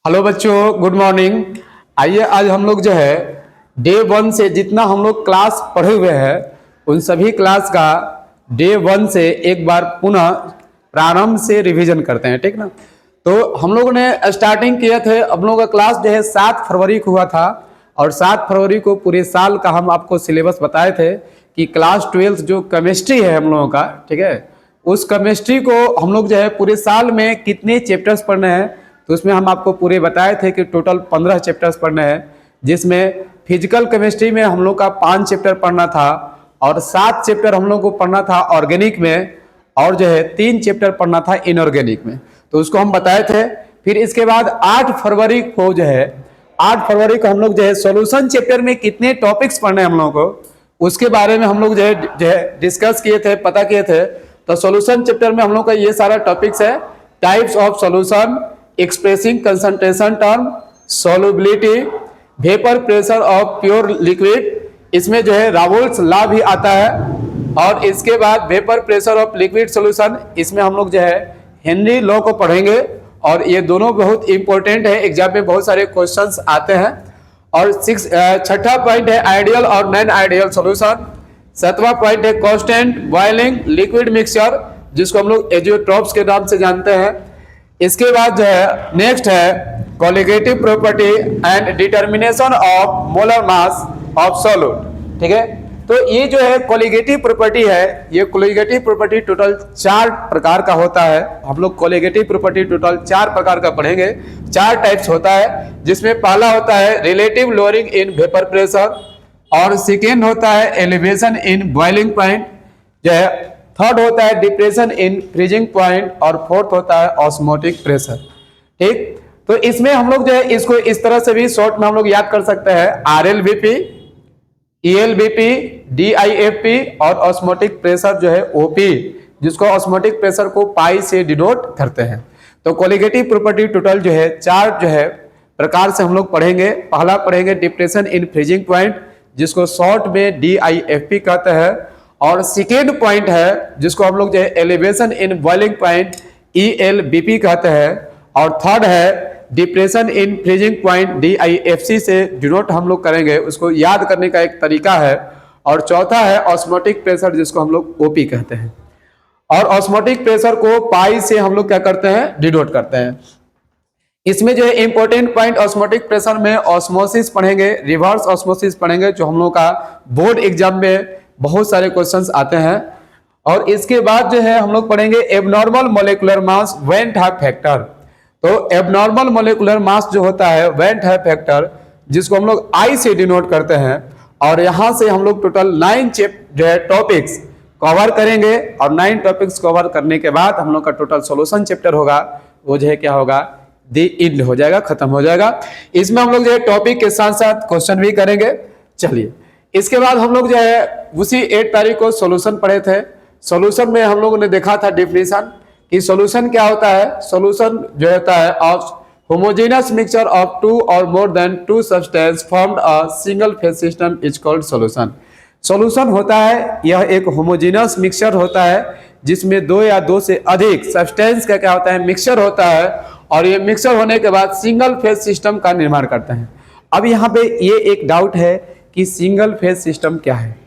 Hello बच्चों, good morning. आइए आज हम लोग जो है डे 1 से जितना हम लोग क्लास पढ़े हुए हैं उन सभी क्लास का डे 1 से एक बार पुनः प्रारंभ से रिवीजन करते हैं, ठीक ना। तो हम लोगों ने स्टार्टिंग किए थे, हम लोगों का क्लास जो है 7 फरवरी को हुआ था और 7 फरवरी को पूरे साल का हम आपको सिलेबस बताए थे कि क्लास 12 जो केमिस्ट्री है हम लोगों का, ठीक है, उस केमिस्ट्री को हम लोग जो है पूरे साल में कितने चैप्टर्स पढ़ने हैं तो उसमें हम आपको पूरे बताए थे कि टोटल 15 चैप्टर्स पढ़ने हैं, जिसमें फिजिकल केमिस्ट्री में हम लोग का 5 चैप्टर पढ़ना था और 7 चैप्टर हम लोग को पढ़ना था ऑर्गेनिक में और जो है 3 चैप्टर पढ़ना था इनऑर्गेनिक में। तो उसको हम बताए थे। फिर इसके बाद 8 फरवरी को जो है 8 फरवरी को हम लोग जो है सॉल्यूशन चैप्टर में कितने टॉपिक्स पढ़ने हैं हम लोगों को उसके बारे में हम लोग जो है डिस्कस किए थे, पता किए थे। तो सॉल्यूशन चैप्टर में हम लोग का ये सारा टॉपिक्स है, types of solution, expressing concentration term, solubility, vapour pressure of pure liquid, इसमें जो है रावोल्ट्स लॉ भी आता है। और इसके बाद vapour pressure of liquid solution, इसमें हम लोग जो है हेनरी लॉ को पढ़ेंगे और ये दोनों बहुत इंपॉर्टेंट है, एग्जाम में बहुत सारे क्वेश्चंस आते हैं। और छठा पॉइंट है आइडियल और नॉन आइडियल सॉल्यूशन। 7वां पॉइंट है कांस्टेंट बॉइलिंग लिक्विड मिक्सचर, जिसको हम लोग एजियोट्रॉप्स के नाम से जानते हैं। इसके बाद जो है नेक्स्ट है colligative property and determination of molar mass of solute, ठीक है। तो ये जो है कोलिगेटिव प्रॉपर्टी है, ये कोलिगेटिव प्रॉपर्टी टोटल 4 प्रकार का होता है। हम लोग कोलिगेटिव प्रॉपर्टी टोटल 4 प्रकार का पढ़ेंगे, 4 टाइप्स होता है, जिसमें पहला होता है relative lowering in vapour pressure और सेकेंड होता है एलिवेशन इन बॉइलिंग पॉइंट, जो है थर्ड होता है डिप्रेशन इन फ्रीजिंग पॉइंट और फोर्थ होता है ऑस्मोटिक प्रेशर, ठीक। तो इसमें हम लोग जो है इसको इस तरह से भी शॉर्ट में हम लोग याद कर सकते हैं, RLBP, ELBP, DIFP और ऑस्मोटिक प्रेशर जो है OP, जिसको ऑस्मोटिक प्रेशर को पाई से डिनोट करते हैं। तो कोलिगेटिव प्रॉपर्टी टोटल जो है 4 जो है प्रकार से हम लोग पढ़ेंगे। पहला पढ़ेंगे डिप्रेशन इन फ्रीजिंग पॉइंट, जिसको शॉर्ट में DIFP कहते हैं। और सेकेंड पॉइंट है जिसको हम लोग जो है elevation in boiling point ELBP कहते हैं। और थर्ड है depression in freezing point DIFC से डिनोट हम लोग करेंगे, उसको याद करने का एक तरीका है। और चौथा है ऑस्मोटिक प्रेशर, जिसको हम लोग OP कहते हैं। और ऑस्मोटिक प्रेशर को पाई से हम लोग क्या करते हैं, डिनोट करते हैं। इसमें जो है इंपॉर्टेंट पॉइंट ऑस्मोटिक प्रेशर में ऑस्मोसिस पढ़ेंगे, रिवर्स ऑस्मोसिस पढ़ेंगे, जो हम लोग का बोर्ड एग्जाम में बहुत सारे क्वेश्चंस आते हैं। और इसके बाद जो है हम लोग पढ़ेंगे abnormal molecular mass went half factor. तो एबनॉर्मल मोलेकुलर मास जो होता है वेंट हाफ फैक्टर, जिसको हम लोग I से डिनोट करते हैं। और यहां से हम लोग टोटल 9 जो है टॉपिक्स कवर करेंगे और 9 टॉपिक्स कवर करने के बाद हम लोग का टोटल सॉल्यूशन चैप्टर होगा, वो जो है क्या होगा, दी एंड हो जाएगा, खत्म हो जाएगा। इसमें हम लोग जो है टॉपिक के साथ साथ क्वेश्चन भी करेंगे। चलिए, इसके बाद हम लोग जो है उसी 8 तारीख को सॉल्यूशन पढ़े थे। सॉल्यूशन में हम लोगों ने देखा था डिफिनीशन कि सॉल्यूशन क्या होता है। सॉल्यूशन जो होता है ऑफ होमोजेनियस मिक्सचर ऑफ 2 और more than 2 substance formed a single phase system is called solution. Solution होता है यह एक होमोजेनियस मिक्सचर होता है जिसमें 2 या 2 से अधिक सब्सटेंस का क्या होता है, मिक्सचर होता है। और ये मिक्सचर होने के बाद सिंगल फेज सिस्टम का निर्माण करते हैं। अब यहाँ पे ये एक डाउट है कि सिंगल फेज सिस्टम क्या है।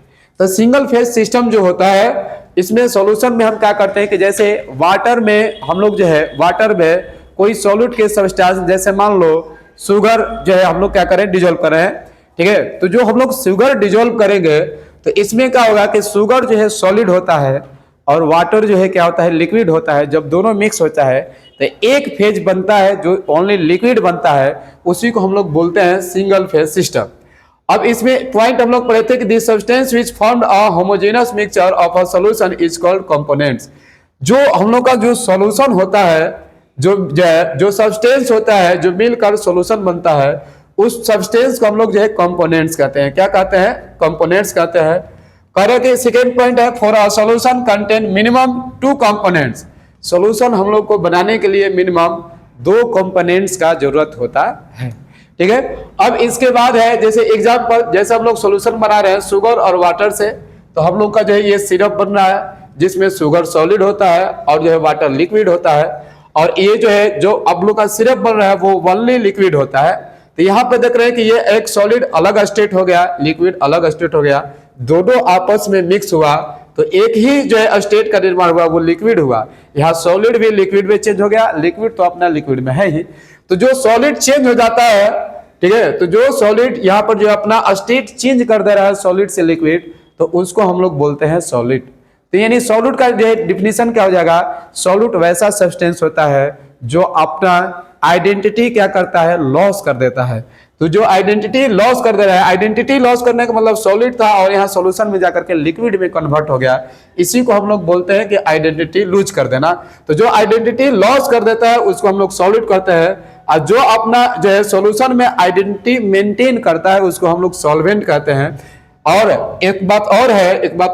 तो सिंगल फेज सिस्टम जो होता है, इसमें सॉल्यूशन में हम क्या करते हैं कि जैसे वाटर में हम लोग जो है वाटर में कोई सॉल्यूट के सब्सटेंस, जैसे मान लो शुगर जो है हम लोग क्या करें, डिजोल्व कर रहे हैं, ठीक है। तो जो हम लोग शुगर डिजोल्व करेंगे तो इसमें क्या होगा कि शुगर जो है सॉलिड होता है और वाटर जो है क्या होता है, लिक्विड होता है। जब दोनों मिक्स होता है तो एक फेज बनता है जो ओनली लिक्विड बनता है, उसी को हम लोग बोलते हैं सिंगल फेज सिस्टम। अब इसमें पॉइंट हम लोग पढ़े थे कि this substance which formed a homogeneous mixture of a solution is called components. जो हम लोग का जो सॉल्यूशन होता है, जो सब्सटेंस होता है जो मिलकर सॉल्यूशन बनता है, उस सब्सटेंस को हम लोग जो है कंपोनेंट्स कहते हैं। क्या कहते हैं, कंपोनेंट्स कहते हैं। कह रहे कि सेकेंड पॉइंट है for a solution contain minimum 2 components. Solution हम लोग को बनाने के लिए मिनिमम 2 कंपोनेंट्स का जरूरत होता है, ठीक है। अब इसके बाद है जैसे एग्जांपल, जैसे हम लोग सॉल्यूशन बना रहे हैं शुगर और वाटर से, तो हम लोग का जो है ये सिरप बन रहा है जिसमें शुगर सॉलिड होता है और जो है वाटर लिक्विड होता है। और ये जो है जो अब लोग का सिरप बन रहा है वो ओनली लिक्विड होता है। तो यहाँ पे देख रहे हैं कि ये एक सॉलिड अलग स्टेट हो गया, लिक्विड अलग स्टेट हो गया, दोनों आपस में मिक्स हुआ तो एक ही जो है स्टेट का निर्माण हुआ, वो लिक्विड हुआ। यहाँ सॉलिड भी लिक्विड में चेंज हो गया, लिक्विड तो अपना लिक्विड में है ही। तो जो सॉलिड चेंज हो जाता है, ठीक है, तो जो सॉलिड यहाँ पर जो अपना स्टेट चेंज कर दे रहा है सॉलिड से लिक्विड, तो उसको हम लोग बोलते हैं सॉलिड। तो यानी सॉलिड का डिफिनीशन क्या हो जाएगा, सॉलिड वैसा सब्सटेंस होता है जो अपना आइडेंटिटी क्या करता है, लॉस कर देता है। तो जो आइडेंटिटी लॉस कर दे रहा है, आइडेंटिटी लॉस करने का मतलब सॉलिड था और यहाँ सॉल्यूशन में जाकर के लिक्विड में कन्वर्ट हो गया, इसी को हम लोग बोलते हैं कि आइडेंटिटी लूज कर देना। तो जो आइडेंटिटी लॉस कर देता है उसको हम लोग सॉलिड कहते हैं, और जो अपना जो है सॉल्यूशन में आइडेंटिटी मेंटेन करता है उसको हम लोग सॉल्वेंट कहते हैं। और एक बात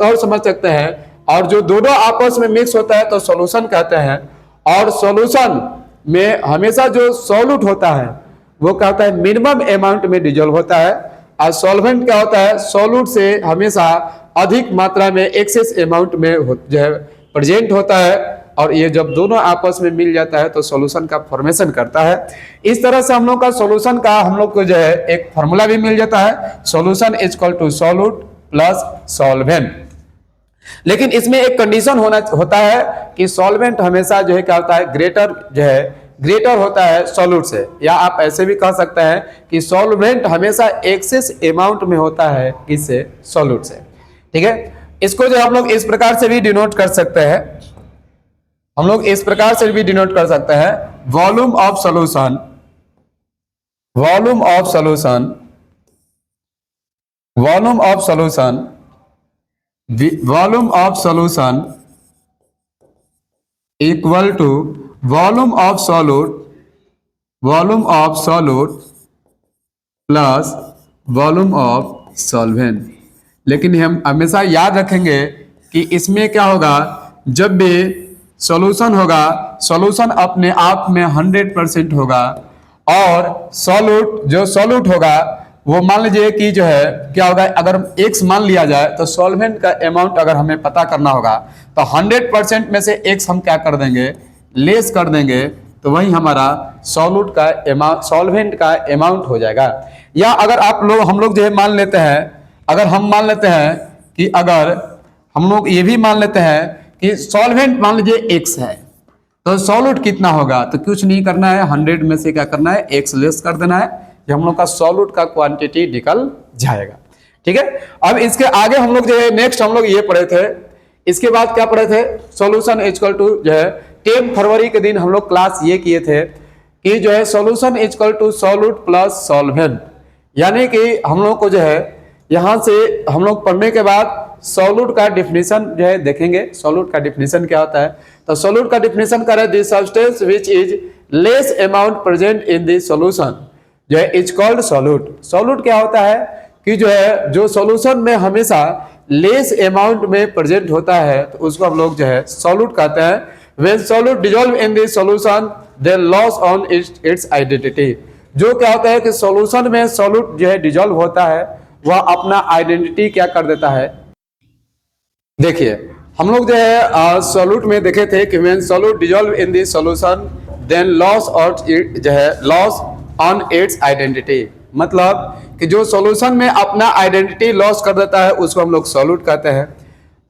और समझ सकते हैं, और जो दोनों आपस में मिक्स होता है तो सॉल्यूशन कहते हैं। और सॉल्यूशन में हमेशा जो सॉल्यूट होता है वो क्या होता है, मिनिमम अमाउंट में डिजोल्व होता है, और सॉल्वेंट क्या होता है, सॉल्यूट से हमेशा अधिक मात्रा में एक्सेस अमाउंट में जो है प्रेजेंट होता है। और ये जब दोनों आपस में मिल जाता है तो सॉल्यूशन का फॉर्मेशन करता है। इस तरह से हम लोग का सॉल्यूशन का हम लोग को जो है एक फॉर्मूला भी मिल जाता है, solution is equal to solute plus solvent. लेकिन इसमें एक कंडीशन होता है कि सॉल्वेंट हमेशा जो है क्या होता है, ग्रेटर होता है सॉल्यूट से, या आप ऐसे भी कह सकते हैं कि सॉल्वेंट हमेशा एक्सेस अमाउंट में होता है किससे, सॉल्यूट से। ठीक है, इसको जो हम लोग इस प्रकार से भी डिनोट कर सकते हैं, volume of solution, equal to volume of solute plus volume of solvent. लेकिन हम हमेशा याद रखेंगे कि इसमें क्या होगा, जब भी सॉल्यूशन होगा, सॉल्यूशन अपने आप में 100% होगा, और सॉल्यूट होगा वो मान लीजिए कि जो है क्या होगा, अगर x मान लिया जाए तो सॉल्वेंट का अमाउंट अगर हमें पता करना होगा तो 100% में से x हम क्या कर देंगे, लेस कर देंगे, तो वही हमारा सॉल्वेंट का अमाउंट हो जाएगा। या अगर हम लोग जो है मान लेते हैं, अगर हम लोग ये भी मान लेते हैं कि सॉल्वेंट मान लीजिए x है, तो सॉल्यूट कितना होगा, तो कुछ नहीं करना है, 100 में से क्या करना है, x लेस कर देना है, ये हम लोग का सॉल्यूट का क्वांटिटी निकल जाएगा। ठीक है, अब इसके आगे हम लोग जो है नेक्स्ट हम लोग ये पढ़े थे, इसके बाद क्या पढ़े थे, सॉल्यूशन इक्वल टू जो है 10 फरवरी के दिन हम लोग क्लास ये किए थे कि जो है solution equal to solute plus solvent. यानी कि हम लोग को जो है यहां से हम लोग पढ़ने के बाद सॉल्यूट का डिफिनीशन जो है देखेंगे, सॉल्यूट का डिफिनीशन क्या होता है। तो सॉल्यूट का डिफिनीशन कर the substance which is less amount present in the solution जो है इज कॉल्ड सॉल्यूट। सॉल्यूट क्या होता है कि जो है जो सॉल्यूशन में हमेशा लेस अमाउंट में प्रेजेंट होता है तो उसको हम लोग जो है सॉल्यूट कहते हैं। When solute dissolve in the solution then loss on its identity. जो क्या होता है कि सॉल्यूशन में सॉल्यूट जो है डिसॉल्व होता है वह अपना आइडेंटिटी क्या कर देता है। देखिए हम लोग जो है सॉल्यूट में देखे थे कि when solute dissolve in the solution then loss on its identity, मतलब कि जो सॉल्यूशन में अपना आइडेंटिटी लॉस कर देता है उसको हम लोग सॉल्यूट कहते हैं।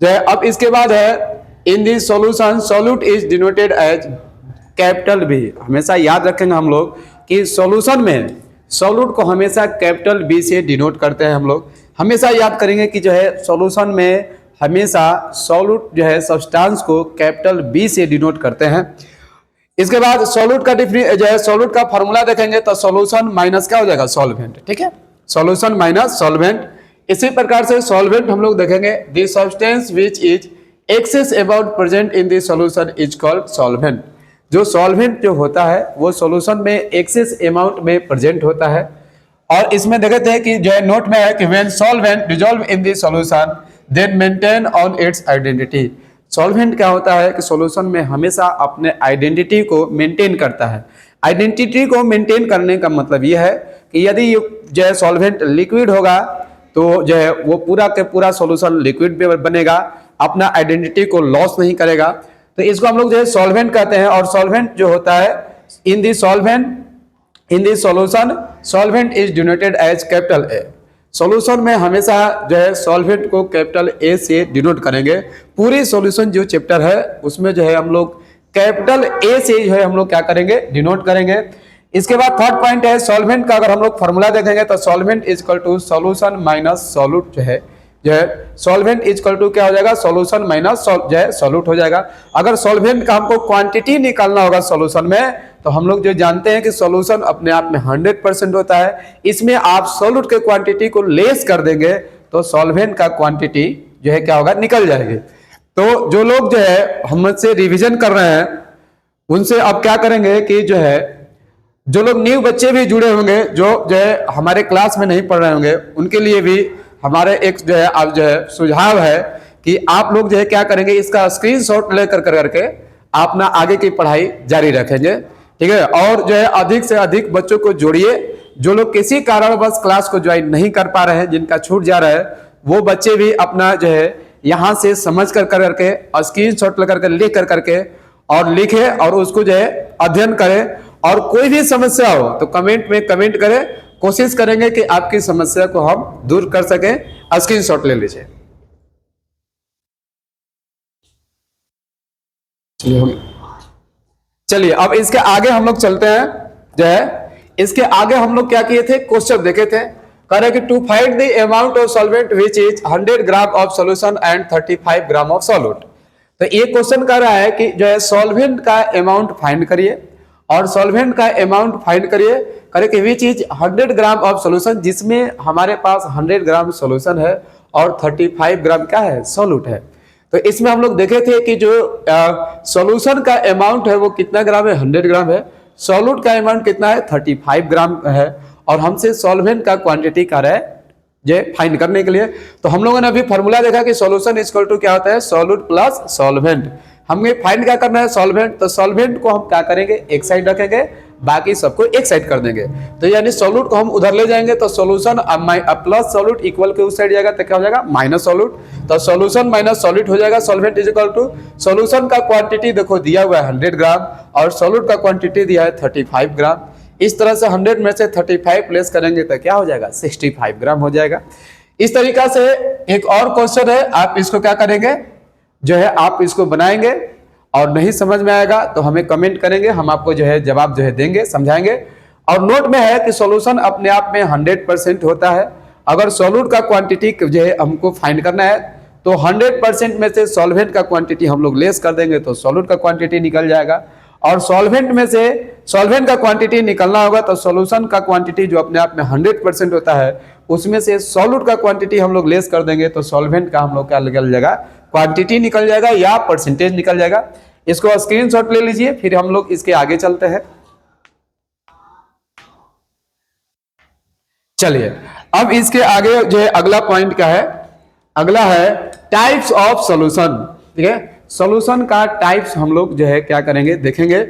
जो है अब इसके बाद है in the solution solute is denoted as capital B. हमेशा याद रखेंगे हम लोग कि सॉल्यूशन में सॉल्यूट को हमेशा कैपिटल बी से डिनोट करते हैं। हम लोग हमेशा याद करेंगे कि जो है सॉल्यूशन में हमेशा सॉल्यूट जो है सब्सटेंस को कैपिटल बी से डिनोट करते हैं। इसके बाद सॉल्यूट का जो है सॉल्यूट का फॉर्मूला देखेंगे तो सॉल्यूशन माइनस क्या हो जाएगा, सॉल्वेंट। ठीक है, सॉल्यूशन माइनस सॉल्वेंट। इसी प्रकार से सॉल्वेंट हम लोग देखेंगे the substance which is excess amount present in the solution is called solvent. जो सॉल्वेंट जो होता है वो सॉल्यूशन में एक्सेस अमाउंट में प्रेजेंट होता है। और इसमें देखे थे कि जो है नोट में है कि when solvent dissolve in the solution then maintain on its identity. Solvent क्या होता है कि सॉल्यूशन में हमेशा अपने आइडेंटिटी को मेंटेन करता है। आइडेंटिटी को मेंटेन करने का मतलब यह है कि यदि जो है सॉल्वेंट लिक्विड होगा तो जो है वो पूरा के पूरा सॉल्यूशन लिक्विड में बनेगा, अपना आइडेंटिटी को लॉस नहीं करेगा। तो इसको हम लोग जो है सॉल्वेंट कहते हैं। और सॉल्वेंट जो होता है in the solution solvent is denoted as capital A. Solution में हमेशा जो है सॉल्वेंट को कैपिटल ए से डिनोट करेंगे। पूरी सॉल्यूशन जो चैप्टर है उसमें जो है हम लोग कैपिटल ए से जो है हम लोग क्या करेंगे, डिनोट करेंगे। इसके बाद थर्ड पॉइंट है सॉल्वेंट का। अगर हम लोग फॉर्मूला देखेंगे तो solvent is equal to solution minus solute जो है सॉल्वेंट इज इक्वल टू क्या हो जाएगा, सॉल्यूशन माइनस जो है सॉल्यूट हो जाएगा। अगर सॉल्वेंट का हमको क्वांटिटी निकालना होगा सॉल्यूशन में, तो हम लोग जो जानते हैं कि सॉल्यूशन अपने आप में 100% होता है। इसमें आप सॉल्यूट के क्वांटिटी को लेस कर देंगे तो सॉल्वेंट का क्वांटिटी जो है क्या होगा, निकल जाएगी। तो जो लोग जो है हमसे रिवीजन कर रहे हैं उनसे अब क्या करेंगे कि जो लोग न्यू बच्चे भी जुड़े होंगे, जो है हमारे क्लास में नहीं पढ़ रहे होंगे, उनके लिए भी हमारे एक जो है अब जो है सुझाव है कि आप लोग जो है क्या करेंगे, इसका स्क्रीनशॉट लेकर करके अपना आगे की पढ़ाई जारी रखेंगे, ठीक है। और जो है अधिक से अधिक बच्चों को जोड़िए। जो लोग किसी कारणवश क्लास को ज्वाइन नहीं कर पा रहे हैं, जिनका छूट जा रहा है, वो बच्चे भी अपना जो है यहाँ से समझ कर करके स्क्रीनशॉट लेकर लिख कर करके और लिखे और उसको जो है अध्ययन करें। और कोई भी समस्या हो तो कमेंट में कमेंट करें, कोशिश करेंगे कि आपकी समस्या को हम दूर कर सकें। स्क्रीनशॉट ले लीजिए। चलिए अब इसके आगे हम लोग चलते हैं। जो है इसके आगे हम लोग क्या किए थे, क्वेश्चन देखे थे। कह रहे कि to find the amount of solvent which is 100 gram of solution and 35 gram of solute. तो ये क्वेश्चन कर रहा है कि जो है सॉल्वेंट का अमाउंट फाइंड करिए और सॉल्वेंट का अमाउंट फाइंड करिए। करे कि विच इज 100 ग्राम ऑफ सॉल्यूशन, जिसमें हमारे पास 100 ग्राम सॉल्यूशन है और 35 ग्राम क्या है, सॉल्यूट है। तो इसमें हम लोग देखे थे कि जो सॉल्यूशन का अमाउंट है वो कितना ग्राम है, 100 ग्राम है। सॉल्यूट का अमाउंट कितना है, 35 ग्राम है। और हमसे सॉल्वेंट का क्वांटिटी कर रहा है जे फाइंड करने के लिए। तो हम लोगों ने अभी फॉर्मूला देखा कि सॉल्यूशन इक्वल टू क्या होता है, सॉल्यूट प्लस सॉल्वेंट। हमें फाइंड क्या करना है, सॉल्वेंट। तो सॉल्वेंट को हम क्या करेंगे, एक साइड रखेंगे, बाकी सबको एक साइड कर देंगे। तो यानी सॉल्यूट को हम उधर ले जाएंगे तो सॉल्यूशन प्लस सॉल्यूट इक्वल के उस साइड जाएगा तो क्या हो जाएगा, माइनस सॉल्यूट। तो सॉल्यूशन माइनस सॉल्यूट हो जाएगा। Solvent is equal to solution का क्वांटिटी देखो दिया हुआ है 100 ग्राम और सॉल्यूट का क्वांटिटी दिया है 35 ग्राम। इस तरह से 100 में से 35 लेस करेंगे तो क्या हो जाएगा, 65 ग्राम हो जाएगा। इस तरीका से एक और क्वेश्चन है, आप इसको क्या करेंगे, जो है आप इसको बनाएंगे और नहीं समझ में आएगा तो हमें कमेंट करेंगे, हम आपको जो है जवाब जो है देंगे, समझाएंगे। और नोट में है कि सॉल्यूशन अपने आप में 100% होता है। अगर सॉल्यूट का क्वांटिटी जो है हमको फाइंड करना है तो 100% में से सॉल्वेंट का क्वांटिटी हम लोग लेस कर देंगे तो सॉल्यूट का क्वांटिटी निकल जाएगा। और सॉल्वेंट में से सॉल्वेंट का क्वांटिटी निकलना होगा तो सॉल्यूशन का क्वांटिटी जो अपने आप में 100% होता है उसमें से सॉल्यूट का क्वांटिटी हम लोग लेस कर देंगे तो सॉल्वेंट का हम लोग क्या निकल जाएगा, क्वांटिटी निकल जाएगा या परसेंटेज निकल जाएगा। इसको स्क्रीनशॉट ले लीजिए, फिर हम लोग इसके आगे चलते हैं। चलिए अब इसके आगे जो है अगला पॉइंट क्या है, अगला है टाइप्स ऑफ सॉल्यूशन। ठीक है, सॉल्यूशन का टाइप्स हम लोग जो है क्या करेंगे, देखेंगे।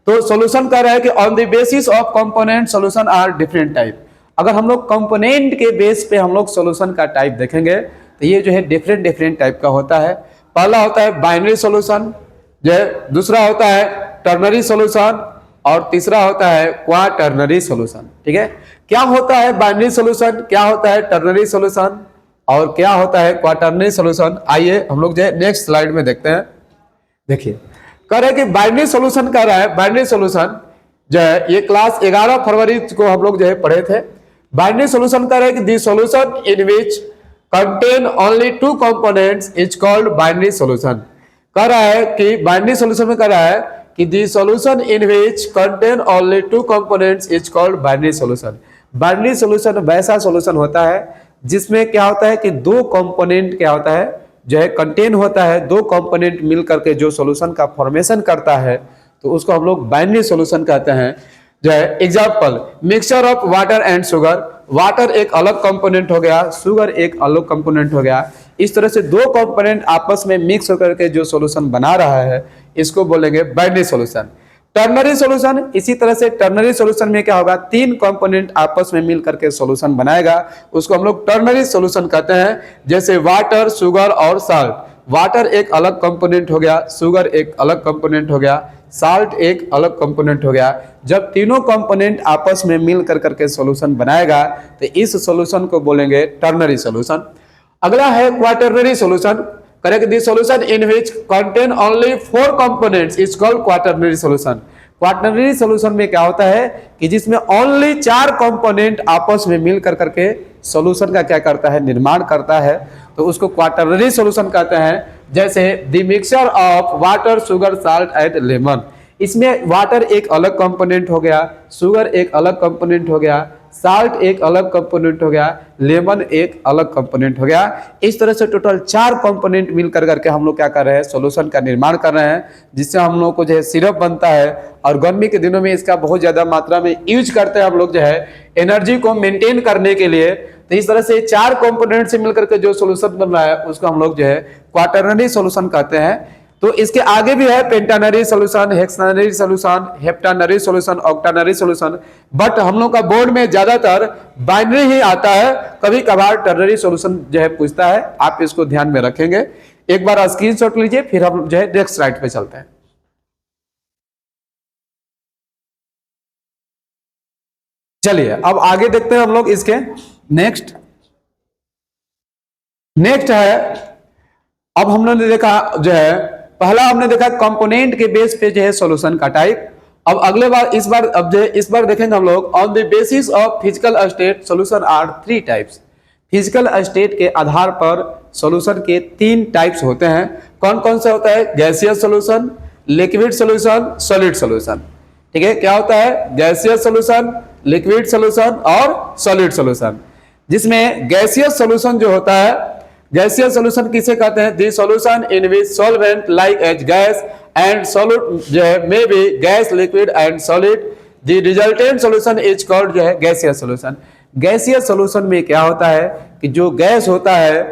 तो सॉल्यूशन कह रहा है कि on the basis of component solution are different type. अगर हम लोग कंपोनेंट के बेस पे हम लोग सॉल्यूशन का टाइप देखेंगे तो ये जो है डिफरेंट टाइप का होता है। पहला होता है बाइनरी सॉल्यूशन, जो है दूसरा होता है टर्नरी सॉल्यूशन और तीसरा होता है क्वाटर्नरी सॉल्यूशन। ठीक है, क्या होता है बाइनरी सॉल्यूशन, क्या होता है टर्नरी सॉल्यूशन और क्या होता है क्वाटर्नरी सॉल्यूशन, आइए हम लोग जो है नेक्स्ट स्लाइड में देखते हैं। देखिए कह रहे हैं कि बाइनरी सॉल्यूशन कह रहा है, बाइनरी सॉल्यूशन जो है ये क्लास 11 फरवरी को हम लोग जो है पढ़े थे। बाइनरी सॉल्यूशन कह रहे हैं कि दी solution in which contain only 2 components is called binary solution. कह रहा है कि बाइनरी सॉल्यूशन में कह रहा है कि दी solution in which contain only 2 components is called binary solution. Binary solution वैसा सॉल्यूशन होता है जिसमें क्या होता है कि 2 कंपोनेंट क्या होता है, जो है कंटेन होता है, 2 कंपोनेंट मिल करके जो सॉल्यूशन का फॉर्मेशन करता है तो उसको हम लोग बाइनरी सॉल्यूशन कहते हैं। जो है example mixture of water and sugar, water एक अलग कंपोनेंट हो गया, शुगर एक अलग कंपोनेंट हो गया। इस तरह से 2 कंपोनेंट आपस में मिक्स होकर के जो सॉल्यूशन बना रहा है इसको बोलेंगे बाइनरी सॉल्यूशन। टर्नरी सॉल्यूशन, इसी तरह से टर्नरी सॉल्यूशन में क्या होगा, 3 कंपोनेंट आपस में मिल करके सॉल्यूशन बनाएगा, उसको हम लोग टर्नरी सॉल्यूशन कहते हैं। जैसे वाटर, शुगर और साल्ट, वाटर एक अलग कंपोनेंट हो गया, शुगर एक अलग कंपोनेंट हो गया, साल्ट एक अलग कंपोनेंट हो गया। जब तीनों कंपोनेंट आपस में मिल कर करके सॉल्यूशन बनाएगा तो इस सॉल्यूशन को बोलेंगे टर्नरी सॉल्यूशन। अगला है quaternary solution. Correct, the solution in which contain only 4 components is called quaternary solution. Quaternary solution में क्या होता है कि जिसमें ओनली 4 कंपोनेंट आपस में मिल कर करके सॉल्यूशन का क्या करता है, निर्माण करता है, तो उसको क्वाटरनरी सॉल्यूशन कहते हैं। जैसे the mixture of water, sugar, salt and lemon. इसमें वाटर एक अलग कंपोनेंट हो गया, शुगर एक अलग कंपोनेंट हो गया, साल्ट एक अलग कंपोनेंट हो गया, लेमन एक अलग कंपोनेंट हो गया। इस तरह से टोटल 4 कंपोनेंट मिलकर करके हम लोग क्या कर रहे हैं, सॉल्यूशन का निर्माण कर रहे हैं, जिससे हम लोग को जो है सिरप बनता है। और गर्मी के दिनों में इसका बहुत ज्यादा मात्रा में यूज करते हैं हम लोग जो है एनर्जी को मेंटेन करने के लिए। तो इस तरह से 4 कंपोनेंट से मिलकर के जो सॉल्यूशन बन रहा है उसको हम लोग जो है क्वाटरनरी सॉल्यूशन कहते हैं। तो इसके आगे भी है pentanary solution, hexanary solution, heptanary solution, octanary solution, but हम लोग का बोर्ड में ज्यादातर बाइनरी ही आता है, कभी कभार टर्नरी सॉल्यूशन जो है पूछता है। आप इसको ध्यान में रखेंगे। एक बार स्क्रीनशॉट लीजिए, फिर हम जो है नेक्स्ट स्लाइड पे चलते हैं। चलिए अब आगे देखते हैं हम लोग इसके नेक्स्ट है। अब हम लोगों ने देखा जो है, पहला हमने देखा कंपोनेंट के बेस पे जो है सॉल्यूशन का टाइप। अब अगले बार इस बार देखेंगे हम लोग on the basis of physical state solution are 3 types. Physical state के आधार पर सॉल्यूशन के 3 टाइप्स होते हैं। कौन कौन से होता है? Gaseous solution, liquid solution, solid solution. ठीक है, क्या होता है? गैसियस सॉल्यूशन, लिक्विड सॉल्यूशन और सॉलिड सॉल्यूशन। जिसमें गैसियस सॉल्यूशन जो होता है, गैसियस सॉल्यूशन किसे कहते हैं? The solution in which solvent like as gas and solute जो है may be gas, liquid and solid. The resultant solution is called जो है गैसियस सॉल्यूशन। गैसियस सॉल्यूशन में क्या होता है कि जो गैस होता है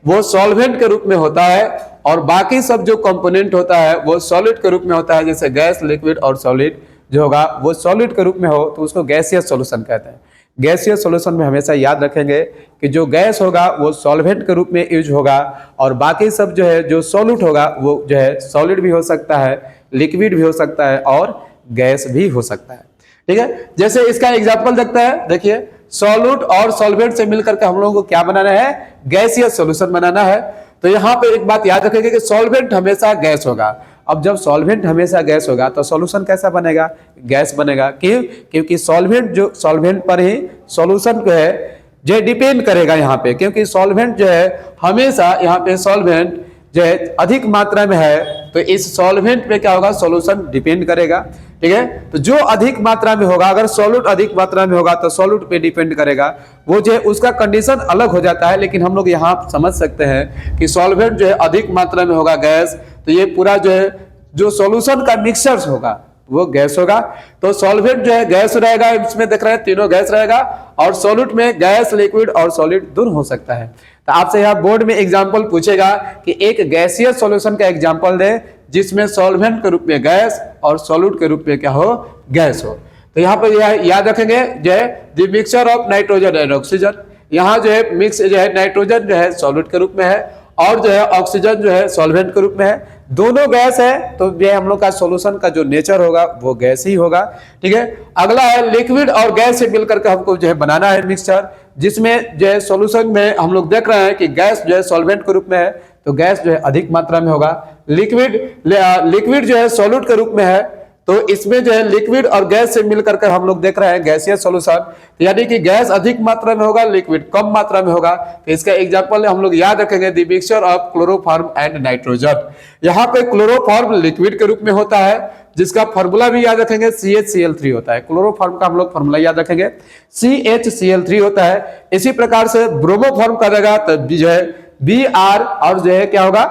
वो सॉल्वेंट के रूप में होता है और बाकी सब जो कंपोनेंट होता है वो सॉलिड के रूप में होता है। जैसे गैस, लिक्विड और सॉलिड जो होगा वो सॉलिड के रूप में हो तो उसको गैसियस सॉल्यूशन कहते हैं। गैसियस सॉल्यूशन में हमेशा याद रखेंगे कि जो गैस होगा वो सॉल्वेंट के रूप में यूज होगा और बाकी सब जो है जो सॉल्यूट होगा वो जो है सॉलिड भी हो सकता है, लिक्विड भी हो सकता है और गैस भी हो सकता है। ठीक है, जैसे इसका एग्जांपल देखते हैं। देखिए, सॉल्यूट और सॉल्वेंट से मिलकर के हम लोगों को क्या बनाना है? गैसियस सॉल्यूशन बनाना है। तो यहाँ पे एक बात याद रखेंगे कि सॉल्वेंट हमेशा गैस होगा। अब जब सॉल्वेंट हमेशा गैस होगा तो सॉल्यूशन कैसा बनेगा? गैस बनेगा। क्यों? क्योंकि सॉल्वेंट पर ही सॉल्यूशन जो है जो डिपेंड करेगा यहाँ पे, क्योंकि सॉल्वेंट जो है हमेशा यहाँ पे सॉल्वेंट जो है अधिक मात्रा में है तो इस सॉल्वेंट पे क्या होगा? सॉल्यूशन डिपेंड करेगा। ठीक है, तो जो अधिक मात्रा में होगा, अगर सॉल्यूट अधिक मात्रा में होगा तो सॉल्यूट पे डिपेंड करेगा, वो जो है उसका कंडीशन अलग हो जाता है। लेकिन हम लोग यहाँ समझ सकते हैं कि सॉल्वेंट जो है अधिक मात्रा में होगा गैस, तो ये पूरा जो है जो सॉल्यूशन का मिक्सचर्स होगा वो गैस होगा। तो सॉल्वेंट जो है गैस रहेगा, इसमें देख रहे हैं तीनों गैस रहेगा और सॉल्यूट में गैस, लिक्विड और सॉलिड दोनों हो सकता है। तो आपसे यहाँ बोर्ड में एग्जांपल पूछेगा कि एक गैसियस सॉल्यूशन का एग्जांपल दे जिसमें सॉल्वेंट के रूप में गैस और सॉल्यूट के रूप में क्या हो? गैस हो। तो यहाँ पर याद रखेंगे जो है the mixture of nitrogen and oxygen. यहाँ जो है मिक्स जो है नाइट्रोजन जो है सॉल्यूट के रूप में है और जो है ऑक्सीजन जो है सॉल्वेंट के रूप में है। दोनों गैस है तो ये हम लोग का सॉल्यूशन का जो नेचर होगा वो गैस ही होगा। ठीक है, अगला है लिक्विड और गैस से मिलकर के हमको जो है बनाना है मिक्सचर, जिसमें जो है सॉल्यूशन में हम लोग देख रहे हैं कि गैस जो है सॉल्वेंट के रूप में है तो गैस जो है अधिक मात्रा में होगा। लिक्विड जो है सॉल्यूट के रूप में है तो इसमें जो है लिक्विड और गैस से मिलकर के हम लोग देख रहे हैं गैसियस सॉल्यूशन, यानी कि गैस अधिक मात्रा में होगा, लिक्विड कम मात्रा में होगा। तो इसका एग्जांपल हम लोग याद रखेंगे the mixture of chloroform and nitrogen. यहाँ पे क्लोरोफॉर्म लिक्विड के रूप में होता है जिसका फॉर्मूला भी याद रखेंगे CHCl3 होता है। क्लोरोफॉर्म का हम लोग फॉर्मूला याद रखेंगे CHCl3 होता है। इसी प्रकार से ब्रोमोफॉर्म करेगा तो जो है Br और जो है क्या होगा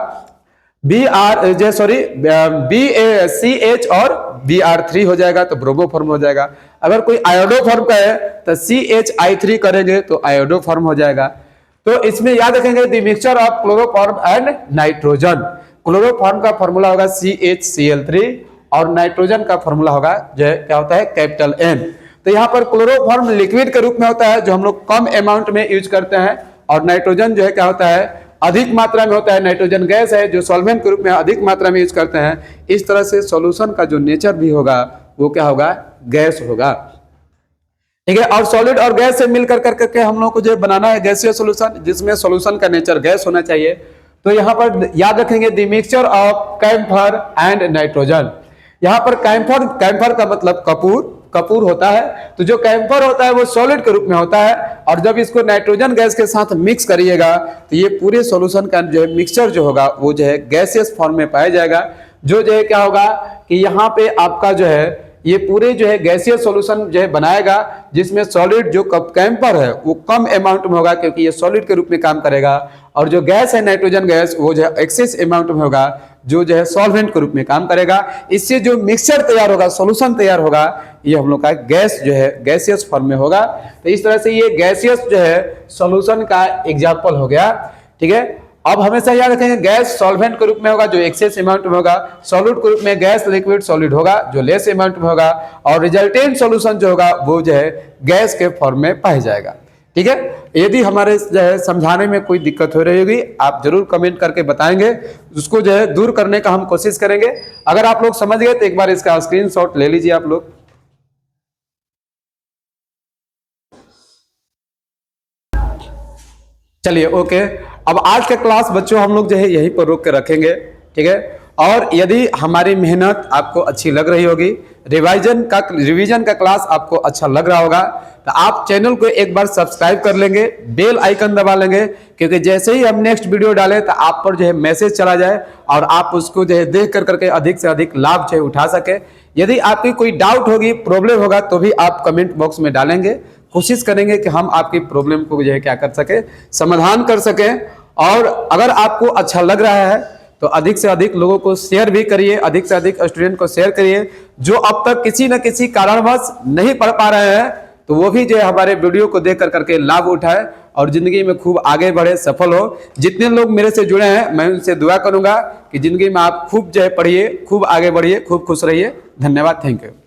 CH और Br3 हो जाएगा तो ब्रोमो फॉर्म हो जाएगा। अगर कोई आयोडो फॉर्म का है तो CHI3 करेंगे तो आयोडो फॉर्म हो जाएगा। तो इसमें याद रखेंगे the mixture of chloroform and nitrogen. Chloroform का फॉर्मूला होगा CHCl3 और नाइट्रोजन का फॉर्मूला होगा जो है क्या होता है? Capital N। तो यहाँ पर क्लोरोफॉर्म लिक्विड के रूप में होता है जो हम लोग कम अमाउंट में यूज करते हैं और नाइट्रोजन जो है क्या होता है, अधिक मात्रा में होता है। नाइट्रोजन गैस है जो सॉल्वेंट के रूप में अधिक मात्रा में यूज करते हैं। इस तरह से सॉल्यूशन का जो नेचर भी होगा वो क्या होगा, गैस होगा। ठीक है, और सॉलिड और गैस से मिलकर करके हम लोग को जो बनाना है गैसीय सॉल्यूशन, जिसमें सॉल्यूशन का नेचर गैस होना चाहिए। तो यहाँ पर याद रखेंगे the mixture of camphor and nitrogen. यहाँ पर कैम्फर का मतलब कपूर होता है। तो जो कैम्फर होता है वो सॉलिड के रूप में होता है, और जब इसको नाइट्रोजन गैस के साथ मिक्स करिएगा तो ये पूरे सॉल्यूशन का जो है मिक्सचर जो होगा वो जो है गैसियस फॉर्म में पाया जाएगा। जो है क्या होगा कि यहाँ पे आपका जो है ये पूरे जो है गैसीय सॉल्यूशन जो है बनाएगा, जिसमें सॉलिड जो कैम्फर है वो कम अमाउंट में होगा क्योंकि ये सॉलिड के रूप में काम करेगा, और जो गैस है नाइट्रोजन गैस वो जो है एक्सेस अमाउंट में होगा, जो है सॉल्वेंट के रूप में काम करेगा। इससे जो मिक्सचर तैयार होगा, सॉल्यूशन तैयार होगा, ये हम लोग का गैस जो है गैसियस फॉर्म में होगा। तो इस तरह से ये गैसियस जो है सॉल्यूशन का एग्जाम्पल हो गया। ठीक है, अब हमेशा याद रखेंगे गैस सॉल्वेंट के रूप में होगा जो एक्सेस अमाउंट में होगा, सॉलिड के रूप में गैस लिक्विड सॉलिड होगा जो लेस अमाउंट में होगा, और रिजल्टेंट सॉल्यूशन जो होगा वो जो है गैस के फॉर्म में पाया जाएगा। ठीक है, यदि हमारे जो है समझाने में कोई दिक्कत हो रही होगी आप जरूर कमेंट करके बताएंगे, उसको जो है दूर करने का हम कोशिश करेंगे। अगर आप लोग समझ गए तो एक बार इसका स्क्रीनशॉट ले लीजिए आप लोग। चलिए ओके, अब आज का क्लास बच्चों हम लोग जो है यहीं पर रोक के रखेंगे। ठीक है, और यदि हमारी मेहनत आपको अच्छी लग रही होगी, रिवीजन का क्लास आपको अच्छा लग रहा होगा, तो आप चैनल को एक बार सब्सक्राइब कर लेंगे, बेल आइकन दबा लेंगे, क्योंकि जैसे ही हम नेक्स्ट वीडियो डालें तो आप पर जो है मैसेज चला जाए और आप उसको जो है देख कर करके अधिक से अधिक लाभ जो है उठा सके। यदि आपकी कोई डाउट होगी, प्रॉब्लम होगा, तो भी आप कमेंट बॉक्स में डालेंगे। कोशिश करेंगे कि हम आपकी प्रॉब्लम को जो है क्या कर सके, समाधान कर सके। और अगर आपको अच्छा लग रहा है तो अधिक से अधिक लोगों को शेयर भी करिए, अधिक से अधिक स्टूडेंट को शेयर करिए जो अब तक किसी न किसी कारणवश नहीं पढ़ पा रहे हैं, तो वो भी जो है हमारे वीडियो को देख कर करके लाभ उठाए और जिंदगी में खूब आगे बढ़े, सफल हो। जितने लोग मेरे से जुड़े हैं मैं उनसे दुआ करूंगा कि जिंदगी में आप खूब जो है पढ़िए, खूब आगे बढ़िए, खूब खुश रहिए। धन्यवाद, थैंक यू।